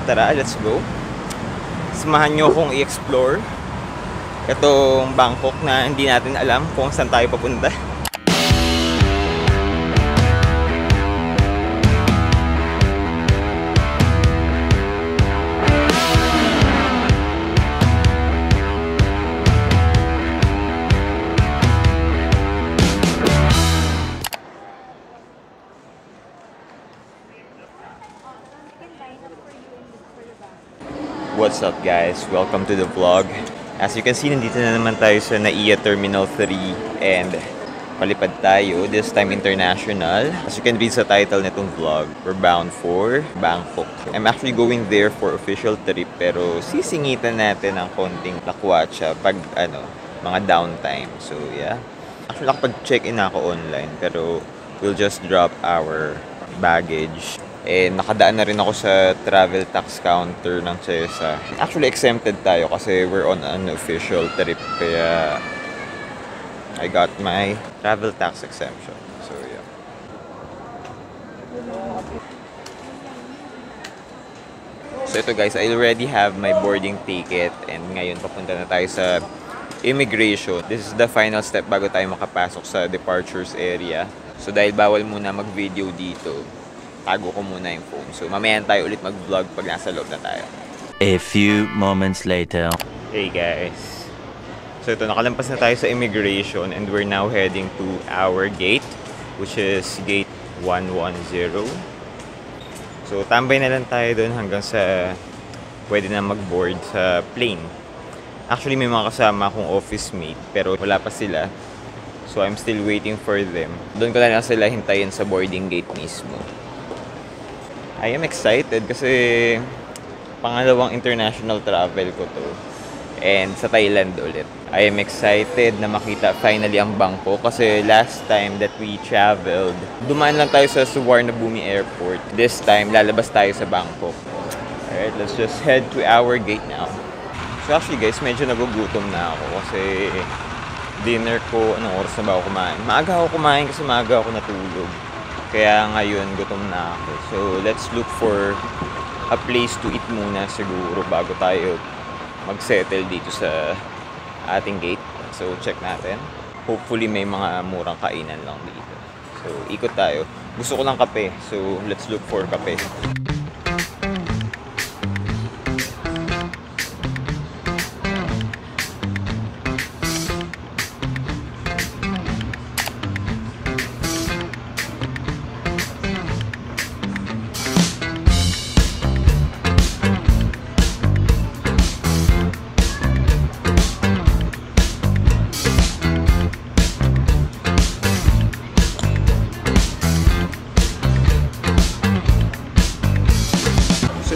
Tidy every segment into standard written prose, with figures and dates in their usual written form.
tara, let's go. Samahan nyo akong i-explore itong Bangkok na hindi natin alam kung saan tayo papunta. What's up guys? Welcome to the vlog. As you can see, nandito na naman tayo sa NAIA Terminal 3 and palipad tayo, this time international. As you can read sa title nitong vlog, we're bound for Bangkok. I'm actually going there for official trip pero sisingitan natin ng konting lakwatsa pag mga downtime. So yeah. Actually nakapag-check-in na ako online pero we'll just drop our baggage. Nakadaan na rin ako sa travel tax counter ng CESA. Actually, exempted tayo kasi we're on an official trip. Kaya, I got my travel tax exemption. So, yeah. So, ito guys, I already have my boarding ticket. And ngayon, papunta na tayo sa immigration. This is the final step bago tayo makapasok sa departures area. So, dahil bawal muna mag-video dito, tago ko muna yung phone. So, mamaya tayo ulit mag-vlog pag nasa loob na tayo. A few moments later. Hey guys. So, ito, nakalampas na tayo sa immigration and we're now heading to our gate, which is gate 110. So, tambay na lang tayo doon hanggang sa pwede na mag-board sa plane. Actually, may mga kasama akong office mate, pero wala pa sila. So, I'm still waiting for them. Doon ko na lang sila hintayin sa boarding gate mismo. I am excited kasi pangalawang international travel ko to. And sa Thailand ulit. I am excited na makita finally ang Bangkok kasi last time that we traveled, dumaan lang tayo sa Suvarnabhumi Airport. This time, lalabas tayo sa Bangkok. Alright, let's just head to our gate now. So actually guys, medyo nagugutom na ako kasi dinner ko, anong oras na ba ako kumain? Maaga ako kumain kasi maaga ako natulog. Kaya ngayon, gutom na ako. So, let's look for a place to eat muna siguro bago tayo mag-settle dito sa ating gate. So, check natin. Hopefully, may mga murang kainan lang dito. So, ikot tayo. Gusto ko lang kape. So, let's look for kape.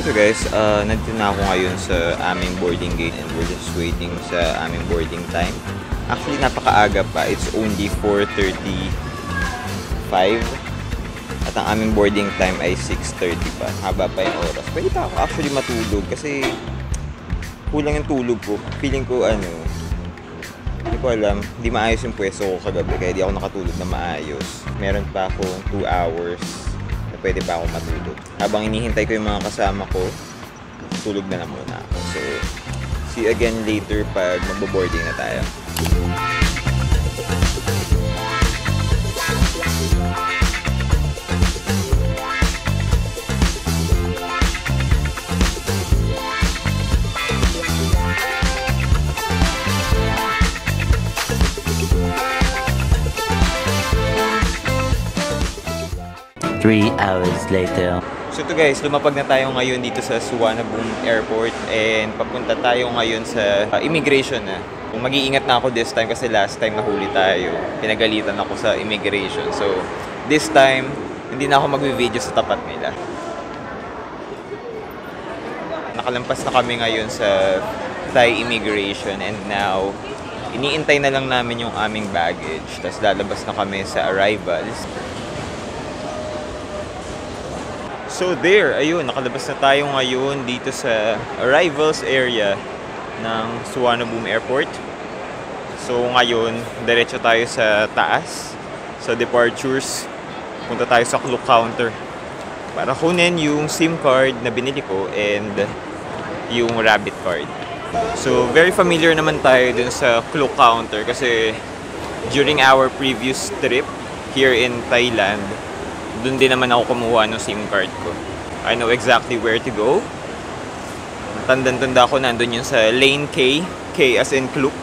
So guys, nandito na ako ngayon sa aming boarding gate and we're just waiting sa aming boarding time. Actually, napakaaga pa. It's only 4:35 at ang aming boarding time ay 6:30 pa. Haba pa yung oras. Pwede pa ako actually matulog kasi kulang yung tulog ko. Feeling ko hindi ko alam, hindi maayos yung pwesto ko kagabi kaya di ako nakatulog na maayos. Meron pa akong 2 hours pwede pa ako matulog. Habang inihintay ko yung mga kasama ko, tulog na muna ako. So, see you again later pag magbo-boarding na tayo. 3 hours later. So ito guys, lumapag na tayo ngayon dito sa Suvarnabhumi Airport and papunta tayo ngayon sa immigration na. Mag-iingat na ako this time kasi last time nahuli tayo. Pinagalitan ako sa immigration. So this time, hindi na ako mag-video sa tapat nila. Nakalampas na kami ngayon sa Thai immigration and now iniintay na lang namin yung aming baggage. Tapos lalabas na kami sa arrivals. So there, ayun, nakalabas na tayo ngayon dito sa arrivals area ng Suvarnabhumi Airport. So ngayon, diretso tayo sa taas, sa departures. Punta tayo sa clock counter. para kunin yung SIM card na binili ko and yung Rabbit card. So, very familiar naman tayo dun sa Klook counter kasi during our previous trip here in Thailand, dun din naman ako kumuha ng SIM card ko. I know exactly where to go. Tandang-tanda ko nandun yun sa Lane K. K as in Klook.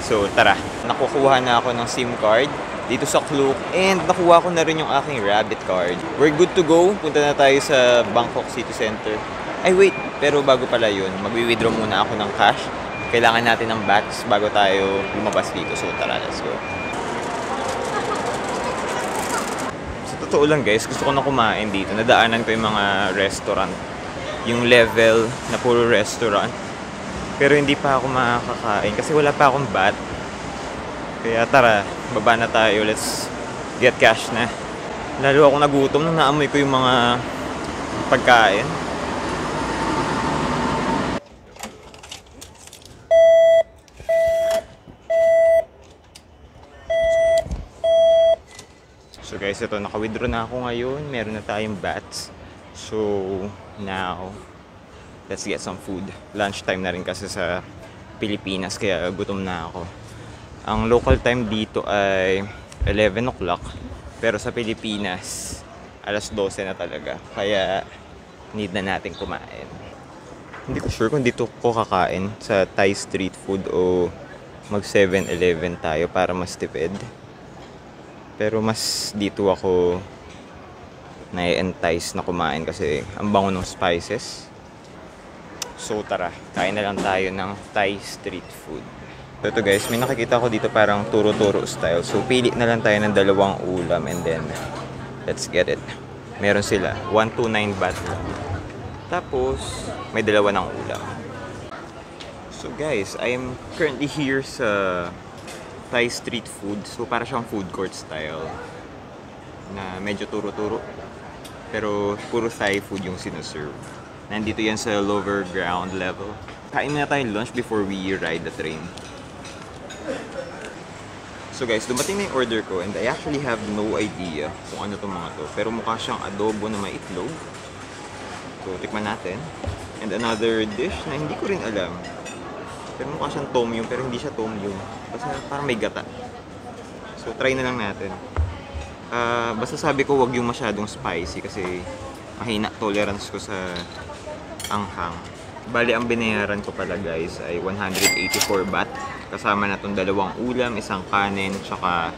So, tara. Nakukuha na ako ng SIM card dito sa Klook and nakuha ko na rin yung aking Rabbit card. We're good to go. Punta na tayo sa Bangkok City Center. Ay wait, pero bago pala yun, magwi-withdraw muna ako ng cash. Kailangan natin ng bats bago tayo lumabas dito. So tara, let's go. Sa totoo lang guys, gusto ko na kumain dito. Nadaanan ko yung mga restaurant. Yung level na puro restaurant. Pero hindi pa ako makakain kasi wala pa akong bat. Kaya tara, baba na tayo. Let's get cash na. Lalo ako nagutom nung naamoy ko yung mga pagkain. So guys, ito, naka-withdraw na ako ngayon. Meron na tayong bats. So, now, let's get some food. Lunchtime na rin kasi sa Pilipinas, kaya gutom na ako. Ang local time dito ay 11 o'clock. Pero sa Pilipinas, alas 12 na talaga. Kaya, need na natin kumain. Hindi ko sure kung dito ko kakain sa Thai street food o mag 7-Eleven tayo para mas tipid. Pero mas dito ako nai-entice na kumain kasi ang bango ng spices. So tara, kain na lang tayo ng Thai street food. Ito guys, may nakikita ko dito parang turo-turo style. So pili na lang tayo ng dalawang ulam and then let's get it. Meron sila, 129 baht. Tapos may dalawa ng ulam. So guys, I am currently here sa Thai street food. So para siyang food court style na medyo turo-turo. Pero puro Thai food yung sinuserve. Nandito yan sa lower ground level. Kain na tayo lunch before we ride the train. So guys, dumating na yung order ko and I actually have no idea kung ano itong mga to. Pero mukha siyang adobo na may itlog. So tikman natin. And another dish na hindi ko rin alam. Pero mukha siyang tom yum, pero hindi siya tom yum. Basta parang may gata. So try na lang natin. Basta sabi ko wag yung masyadong spicy kasi mahina tolerance ko sa anghang. Bali, ang binayaran ko pala guys ay 184 baht. Kasama na itong dalawang ulam, isang kanin, tsaka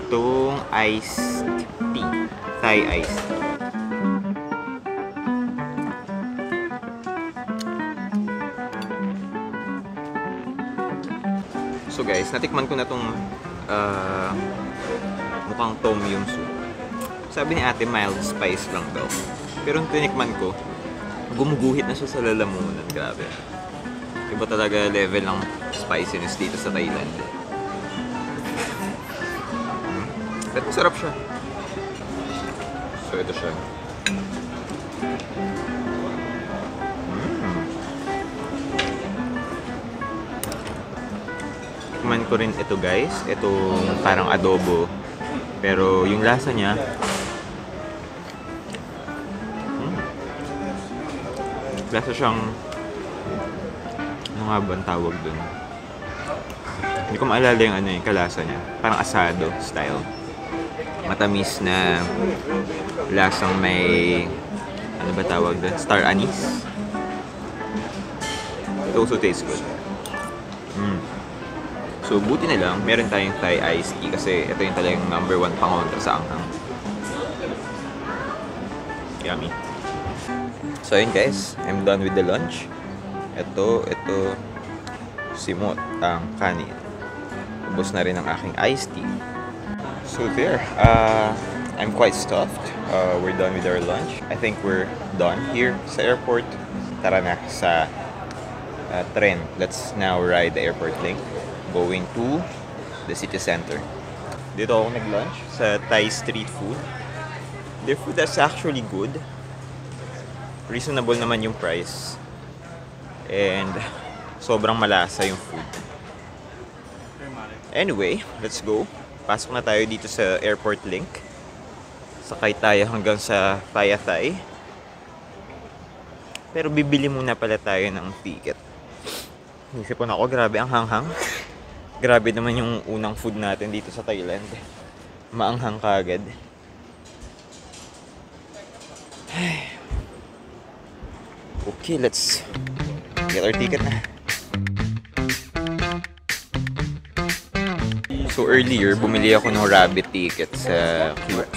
itong iced tea. Thai iced tea. So guys, natikman ko na itong mukhang tom yum soup. Sabi ni ate, mild spice lang daw. Pero nung tinikman ko, gumuguhit na siya sa lalamunan. Grabe. Iba talaga level ng spiciness dito sa Thailand. Pero masarap siya. So ito siya. Tikman ko rin ito guys. Itong parang adobo. Pero yung lasa niya, lasa siyang, ano nga ba ang tawag dun? Hindi ko maalala yung ano yung kalasa niya. Parang asado style. Matamis na lasang may, ano ba tawag dun? Star anise. It also tastes good. So buti na lang, meron tayong Thai iced tea kasi ito yung talagang number 1 pangontra sa anghang. Yummy. So yun guys, I'm done with the lunch. Ito, simot ang kanin. Ubos na rin ang aking iced tea. So there, I'm quite stuffed. We're done with our lunch. I think we're done here sa airport. Tara na sa tren. Let's now ride the airport link going to the city center. Dito ako nag-lunch sa Thai street food. Their food is actually good. Reasonable naman yung price. And sobrang malasa yung food. Anyway, let's go. Pasok na tayo dito sa airport link. Sakay tayo hanggang sa Payatay. Pero bibili muna pala tayo ng ticket. Isipon ako, grabe ang hanghang. Grabe naman yung unang food natin dito sa Thailand. Maanghang kagad. Okay, let's get our ticket na. So earlier, bumili ako ng rabbit ticket sa Klook.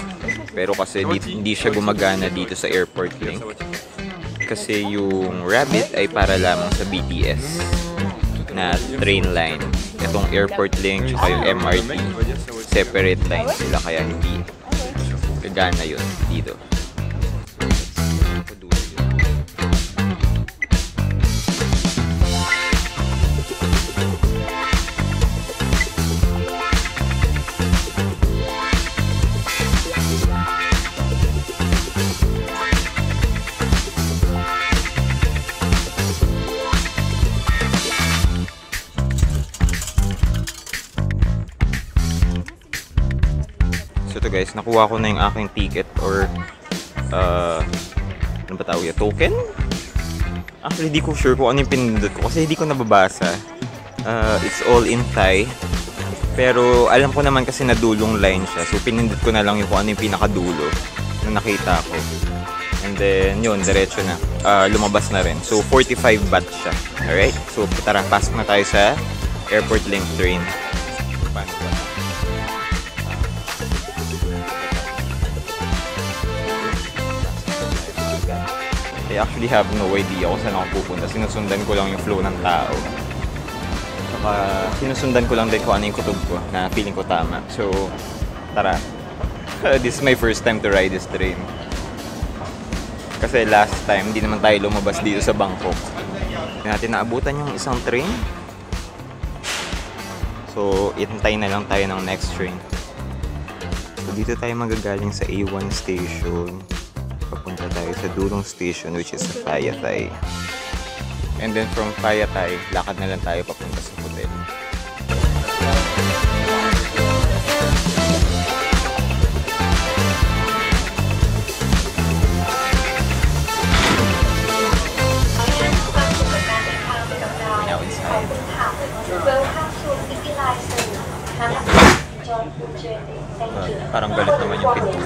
Pero kasi hindi siya gumagana dito sa Airport Link. Kasi yung rabbit ay para lamang sa BTS na train line. Itong Airport Link tsaka yung MRT, separate lines sila kaya hindi gagana yun dito. So ito guys, nakuha ko na yung aking ticket or ano ba tawag yun? Token? Actually, di ko sure kung ano yung pinindot ko kasi hindi ko nababasa. It's all in Thai. Pero alam ko naman kasi na dulong line siya. So pinindot ko na lang yung kung ano yung pinakadulo na nakita ko. And then yun, diretso na. Lumabas na rin. So 45 baht siya. Alright? So tara, pasok na tayo sa Airport Link train. Paano ba? I actually have no idea kung saan ako pupunta. Sinusundan ko lang yung flow ng tao. Saka sinusundan ko lang din kung ano yung kutob ko na feeling ko tama. So, tara. This is my first time to ride this train. Kasi last time, hindi naman tayo lumabas dito sa Bangkok. Hindi natin naabutan yung isang train. So, itantay na lang tayo ng next train. So, dito tayo magagaling sa A1 station. Papunta tayo sa Durong Station which is sa Payatay. And then from Payatay, lakad na lang tayo papunta sa hotel. Now inside. Parang galit naman yung pinto.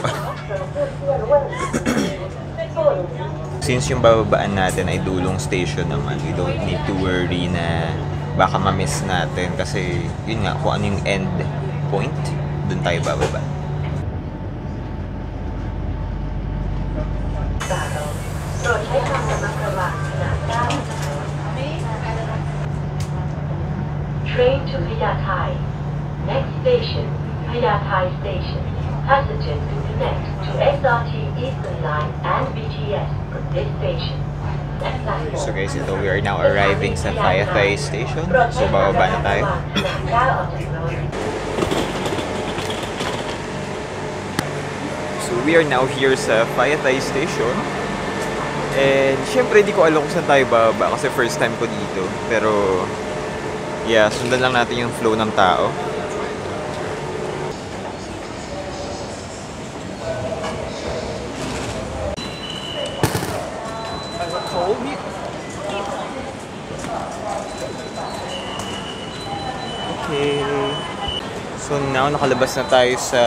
Since yung bababaan natin ay Dulong Station naman, we don't need to worry na baka ma-miss natin kasi yun nga, kung ano yung end point, dun tayo bababa. Train to Phayatay. Next station, Phayatay Station. Passengers to connect to SRT Eastern Line and BTS from this station. So guys, ito we are now arriving sa Payatay Station. So bababa na tayo. So we are now here sa Payatay Station. And syempre di ko alam kung saan tayo bababa kasi first time ko dito. Pero yeah, sundan lang natin yung flow ng tao. Okay. So now nakalabas na tayo sa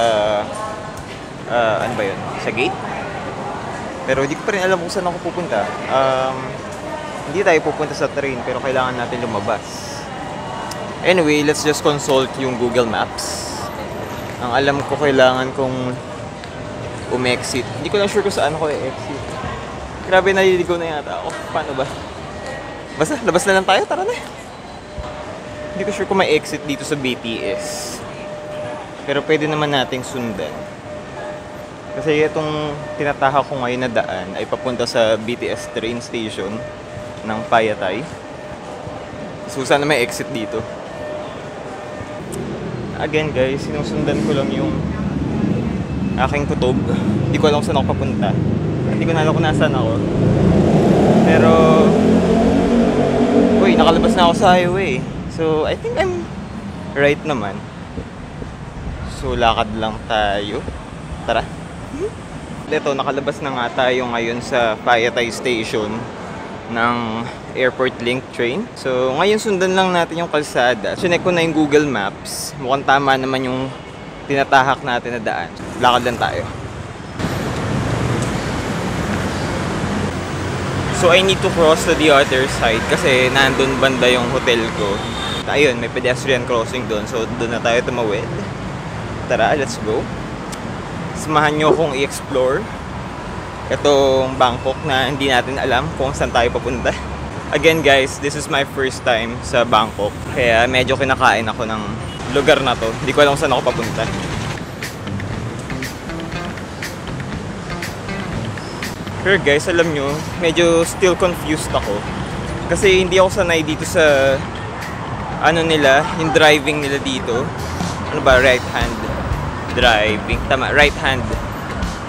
ano ba yun? Sa gate? Pero hindi ko pa rin alam kung saan ako pupunta. Hindi tayo pupunta sa train pero kailangan natin lumabas. Anyway, let's just consult yung Google Maps. Ang alam ko kailangan kong umexit. Hindi ko lang sure kung saan ako i-exit. Grabe, naliligaw na yata ako. Paano ba? Basta, labas na lang tayo. Tara na. Hindi ko sure kung may exit dito sa BTS. Pero pwede naman nating sundan. Kasi itong tinataha ko ngayon na daan ay papunta sa BTS train station ng Payatay. So sana may exit dito. Again guys, sinusundan ko lang yung aking kutob. Hindi ko alam kung saan ako papunta. Hindi ko na alam kung nasaan ako. Pero uy, nakalabas na ako sa highway. So I think I'm right naman. So lakad lang tayo. Tara. Ito, nakalabas na nga tayo ngayon sa Phayatay Station ng Airport Link train. So, ngayon sundan lang natin yung kalsada. Sinek ko na yung Google Maps. Mukhang tama naman yung tinatahak natin na daan. Lakad lang tayo. So, I need to cross to the other side kasi nandun banda yung hotel ko. Ayun, may pedestrian crossing doon. So, doon na tayo tumawid. Tara, let's go. Samahan nyo akong i-explore itong Bangkok na hindi natin alam kung saan tayo papunta. Again guys, this is my first time sa Bangkok. Kaya medyo kinakain ako ng lugar na to. Hindi ko alam kung saan ako papunta. Pero guys, alam nyo, medyo still confused ako. Kasi hindi ako sanay dito sa ano nila, yung driving nila dito. Ano ba, right hand driving? Tama, right hand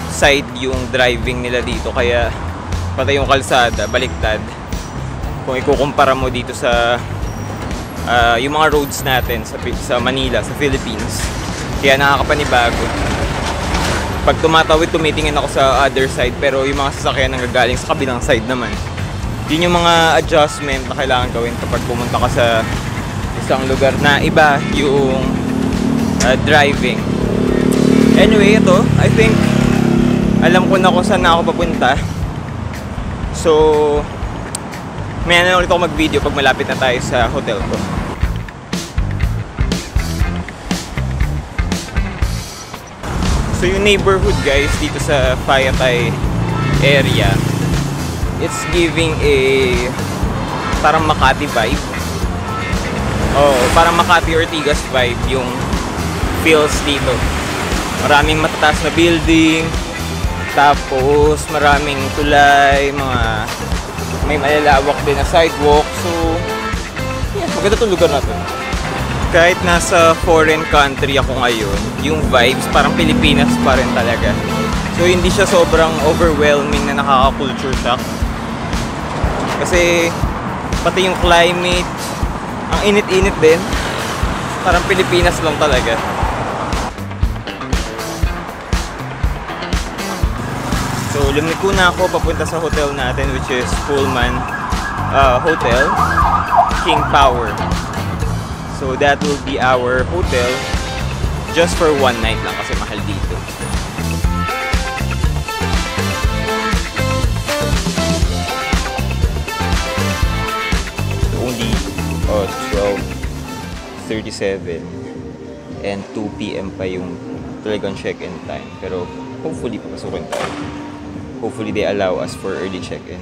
side yung driving nila dito. Kaya pati yung kalsada, baliktad. Kung ikukumpara mo dito sa yung mga roads natin sa Manila, sa Philippines. Kaya nakakapanibago. Pag tumatawid, tumitingin ako sa other side, pero yung mga sasakyan nang gagaling sa kabilang side naman. Yun yung mga adjustment na kailangan gawin kapag pumunta ka sa isang lugar na iba yung driving. Anyway, ito, I think alam ko na kung saan na ako papunta. So, may na ulit ako mag-video pag malapit na tayo sa hotel ko. So, yung neighborhood guys dito sa Phayatay area, it's giving a parang Makati vibe. Oh, parang Makati Ortigas vibe yung feels dito. Maraming matataas na building, tapos maraming tulay, may malalawak din na sidewalk. So, yeah, maganda itong lugar na to. Kahit nasa foreign country ako ngayon, yung vibes parang Pilipinas pa rin talaga. So, hindi siya sobrang overwhelming na nakaka-culture shock. Kasi, pati yung climate, ang init-init din. Parang Pilipinas lang talaga. So, lumiko na ako papunta sa hotel natin, which is Pullman Hotel, King Power. So, that will be our hotel just for one night lang kasi mahal dito. Only 12:37 and 2 PM pa yung talagang check-in time. Pero hopefully papasukin tayo. Hopefully they allow us for early check-in.